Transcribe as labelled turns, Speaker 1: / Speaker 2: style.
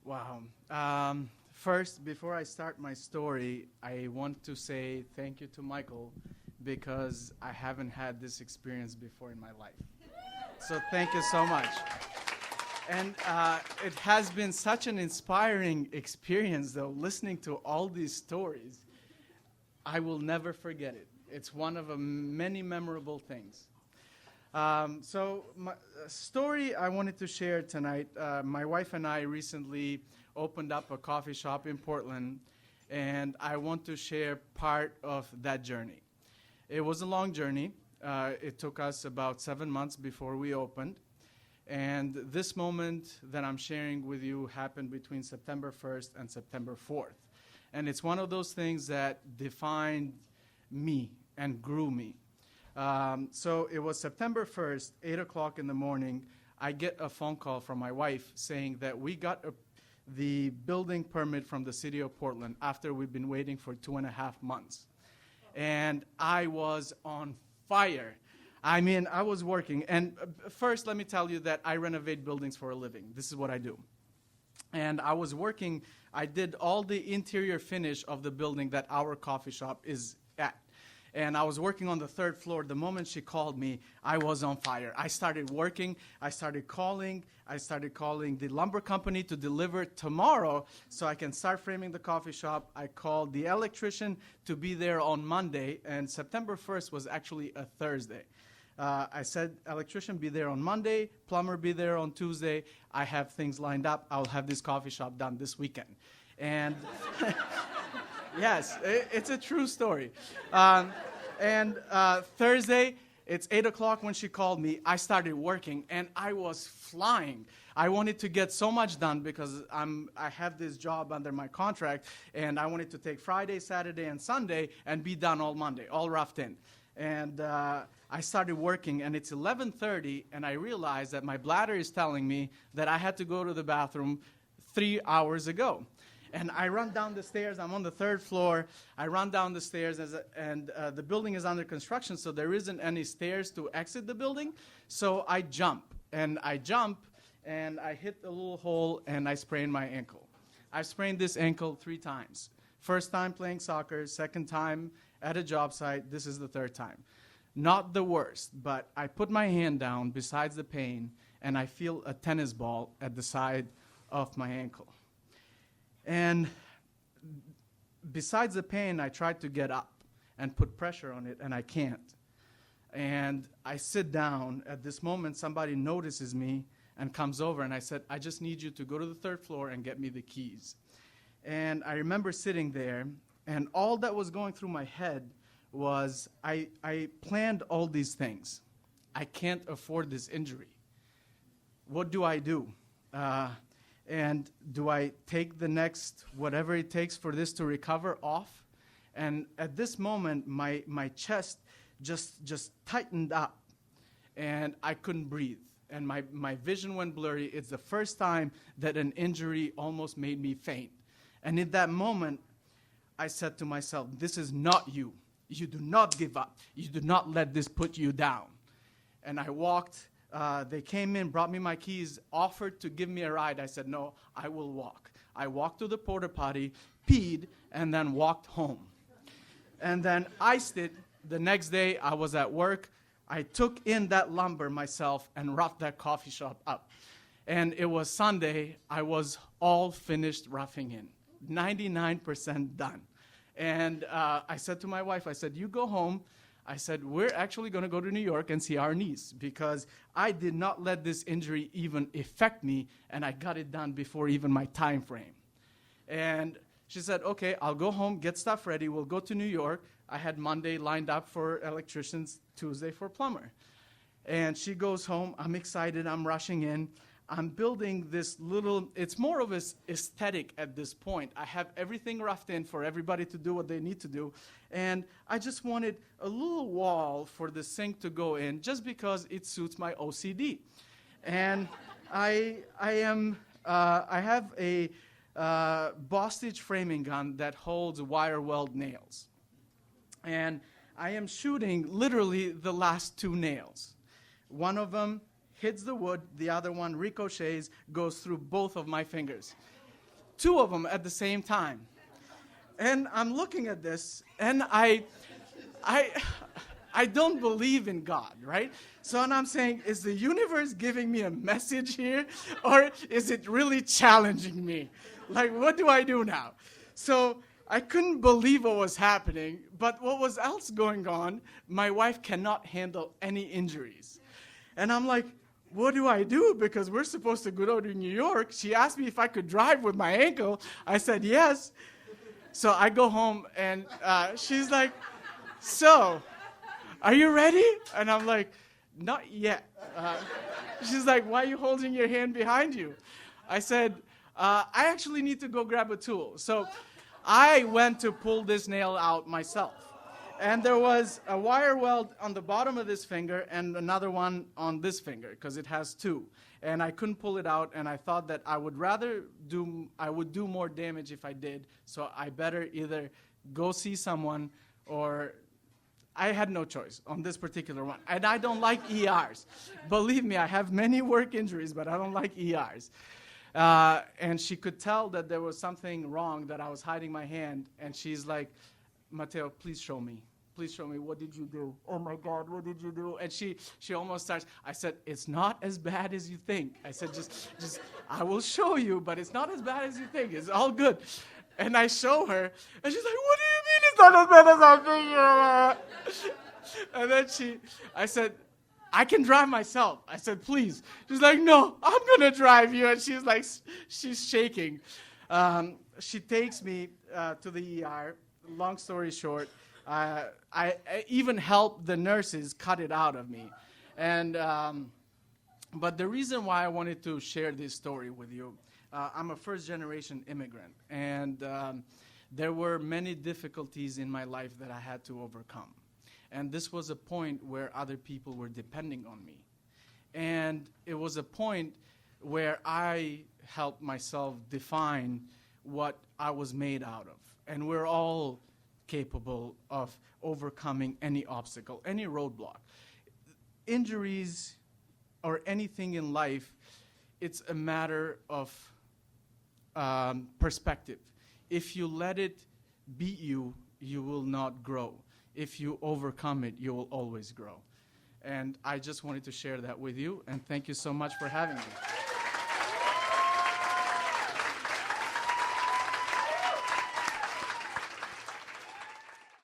Speaker 1: Wow. First, before I start my story, I want to say thank you to Michael because I haven't had this experience before in my life. So thank you so much. And it has been such an inspiring experience, though, listening to all these stories. I will never forget it. It's one of many memorable things. So my story I wanted to share tonight, my wife and I recently opened up a coffee shop in Portland, and I want to share part of that journey. It was a long journey. It took us about 7 months before we opened. And this moment that I'm sharing with you happened between September 1st and September 4th. And it's one of those things that defined me and grew me. So it was September 1st, 8 o'clock in the morning. I get a phone call from my wife saying that we got the building permit from the city of Portland after we've been waiting for 2.5 months. And I was on fire. I mean, I was working. And first, let me tell you that I renovate buildings for a living. This is what I do. And I was working. I did all the interior finish of the building that our coffee shop is at. And I was working on the 3rd floor. The moment she called me, I was on fire. I started working. I started calling the lumber company to deliver tomorrow so I can start framing the coffee shop. I called the electrician to be there on Monday, and September 1st was actually a Thursday. I said, electrician, be there on Monday, plumber, be there on Tuesday. I have things lined up. I'll have this coffee shop done this weekend. And yes, it's a true story. Thursday, it's 8 o'clock when she called me. I started working, and I was flying. I wanted to get so much done because I have this job under my contract, and I wanted to take Friday, Saturday, and Sunday and be done all Monday, all roughed in. And I started working, and it's 11:30, and I realized that my bladder is telling me that I had to go to the bathroom 3 hours ago. And I run down the stairs. I'm on the 3rd floor. I run down the stairs, and the building is under construction, so there isn't any stairs to exit the building. So I jump, and I hit a little hole, and I sprained my ankle. I've sprained this ankle 3 times. First time playing soccer, second time at a job site. This is the 3rd time. Not the worst, but I put my hand down besides the pain, and I feel a tennis ball at the side of my ankle. And besides the pain, I tried to get up and put pressure on it, and I can't. And I sit down. At this moment, somebody notices me and comes over, and I said, I just need you to go to the 3rd floor and get me the keys. And I remember sitting there, and all that was going through my head was I planned all these things. I can't afford this injury. What do I do? And do I take the next, whatever it takes for this to recover off? And at this moment, my chest just tightened up, and I couldn't breathe. And my vision went blurry. It's the first time that an injury almost made me faint. And in that moment, I said to myself, this is not you. You do not give up. You do not let this put you down. And I walked. They came in, brought me my keys, offered to give me a ride. I said, no, I will walk. I walked to the porta potty, peed, and then walked home. And then iced it. The next day, I was at work. I took in that lumber myself and roughed that coffee shop up. And it was Sunday. I was all finished roughing in, 99% done. And I said to my wife, I said, you go home. I said, we're actually going to go to New York and see our niece because I did not let this injury even affect me, and I got it done before even my time frame. And she said, okay, I'll go home, get stuff ready. We'll go to New York. I had Monday lined up for electricians, Tuesday for plumber. And she goes home. I'm excited. I'm rushing in. I'm building this little, it's more of an aesthetic at this point. I have everything roughed in for everybody to do what they need to do. And I just wanted a little wall for the sink to go in just because it suits my OCD. And I have a Boss-Stitch framing gun that holds wire weld nails. And I am shooting literally the last 2 nails. One of them hits the wood, the other one ricochets, goes through both of my fingers. two of them at the same time. And I'm looking at this, and I don't believe in God, right? So and I'm saying, is the universe giving me a message here, or is it really challenging me? Like, what do I do now? So I couldn't believe what was happening, but what was else going on, my wife cannot handle any injuries. And I'm like, what do I do? Because we're supposed to go to New York. She asked me if I could drive with my ankle. I said yes. So I go home, and she's like, so, are you ready? And I'm like, not yet. She's like, why are you holding your hand behind you? I said, I actually need to go grab a tool. So I went to pull this nail out myself. And there was a wire weld on the bottom of this finger and another one on this finger, because it has two. And I couldn't pull it out, and I thought that I would do more damage if I did, so I better either go see someone, or I had no choice on this particular one. And I don't like ERs. Believe me, I have many work injuries, but I don't like ERs. And she could tell that there was something wrong, that I was hiding my hand, and she's like, Mateo, please show me. Please show me. What did you do? Oh, my God, what did you do? And she almost starts. I said, it's not as bad as you think. I said, just, I will show you, but it's not as bad as you think. It's all good. And I show her, and she's like, what do you mean it's not as bad as I think? And then I said, I can drive myself. I said, please. She's like, no, I'm going to drive you. And she's like, she's shaking. She takes me to the ER. Long story short, I even helped the nurses cut it out of me. And but the reason why I wanted to share this story with you, I'm a first-generation immigrant, and there were many difficulties in my life that I had to overcome. And this was a point where other people were depending on me. And it was a point where I helped myself define what I was made out of. And we're all capable of overcoming any obstacle, any roadblock. Injuries or anything in life, it's a matter of perspective. If you let it beat you, you will not grow. If you overcome it, you will always grow. And I just wanted to share that with you, and thank you so much for having me.